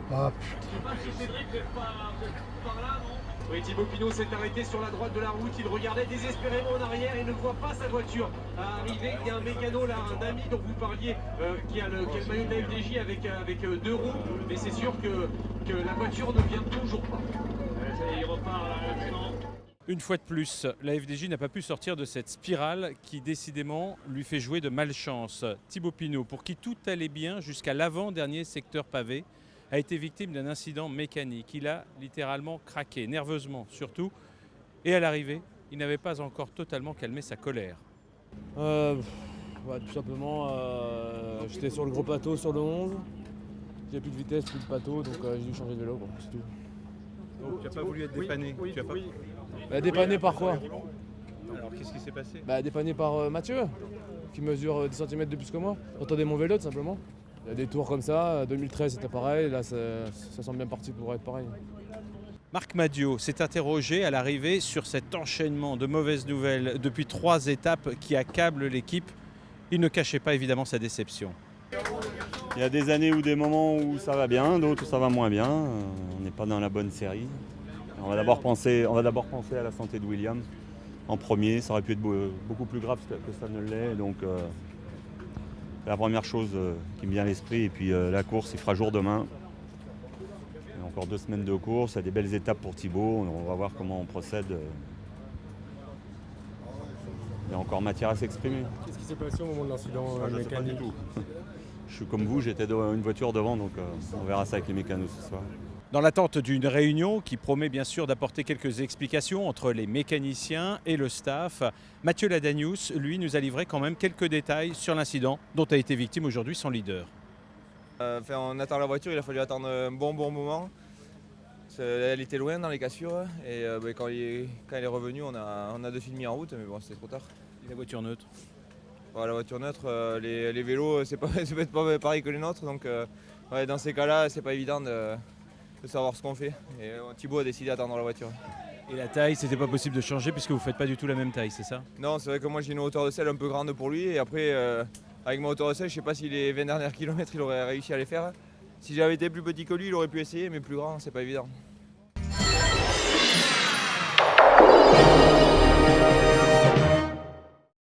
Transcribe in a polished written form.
Ah, Oui, Thibaut Pinot s'est arrêté sur la droite de la route, il regardait désespérément en arrière et ne voit pas sa voiture arriver. Il y a un mécano là, un ami dont vous parliez, qui a le maillot de la FDJ avec deux roues, mais c'est sûr que la voiture ne vient toujours pas. Il repart là maintenant. Une fois de plus, la FDJ n'a pas pu sortir de cette spirale qui décidément lui fait jouer de malchance. Thibaut Pinot, pour qui tout allait bien jusqu'à l'avant-dernier secteur pavé, a été victime d'un incident mécanique. Il a littéralement craqué, nerveusement surtout, et à l'arrivée, il n'avait pas encore totalement calmé sa colère. Tout simplement, j'étais sur le gros plateau sur le 11, j'ai plus de vitesse, plus de plateau, donc j'ai dû changer de vélo, quoi, c'est tout. Donc tu n'as pas voulu être dépanné Dépanné par quoi? Alors qu'est-ce qui s'est passé? Dépanné par Mathieu, qui mesure 10 cm de plus que moi. J'entendais mon vélo tout simplement. Il y a des tours comme ça, 2013 c'était pareil, là ça semble bien parti pour être pareil. Marc Madiot s'est interrogé à l'arrivée sur cet enchaînement de mauvaises nouvelles depuis 3 étapes qui accablent l'équipe. Il ne cachait pas évidemment sa déception. Il y a des années ou des moments où ça va bien, d'autres où ça va moins bien. On n'est pas dans la bonne série. On va d'abord penser à la santé de William en premier. Ça aurait pu être beaucoup plus grave que ça ne l'est. Donc c'est la première chose qui me vient à l'esprit. Et puis la course, il fera jour demain. Il y a encore 2 semaines de course. Il y a des belles étapes pour Thibaut. On va voir comment on procède. Il y a encore matière à s'exprimer. qu'est-ce qui s'est passé au moment de l'incident Je ne sais pas mécanique? du tout. Je suis comme vous, j'étais dans une voiture devant, donc on verra ça avec les mécanos ce soir. Dans l'attente d'une réunion qui promet bien sûr d'apporter quelques explications entre les mécaniciens et le staff, Mathieu Ladanius, lui, nous a livré quand même quelques détails sur l'incident dont a été victime aujourd'hui son leader. On attend la voiture, il a fallu attendre un bon moment. Elle était loin dans les cassures et quand elle est revenue, on a de suite mis en route, mais bon, c'était trop tard. Et la voiture neutre? La voiture neutre, les vélos, c'est peut-être pas pareil que les nôtres, donc dans ces cas-là, c'est pas évident de savoir ce qu'on fait. Et Thibaut a décidé d'attendre la voiture. Et la taille, c'était pas possible de changer puisque vous faites pas du tout la même taille, c'est ça? Non, c'est vrai que moi j'ai une hauteur de selle un peu grande pour lui, et après, avec ma hauteur de selle, je sais pas si les 20 derniers kilomètres, il aurait réussi à les faire. Si j'avais été plus petit que lui, il aurait pu essayer, mais plus grand, c'est pas évident.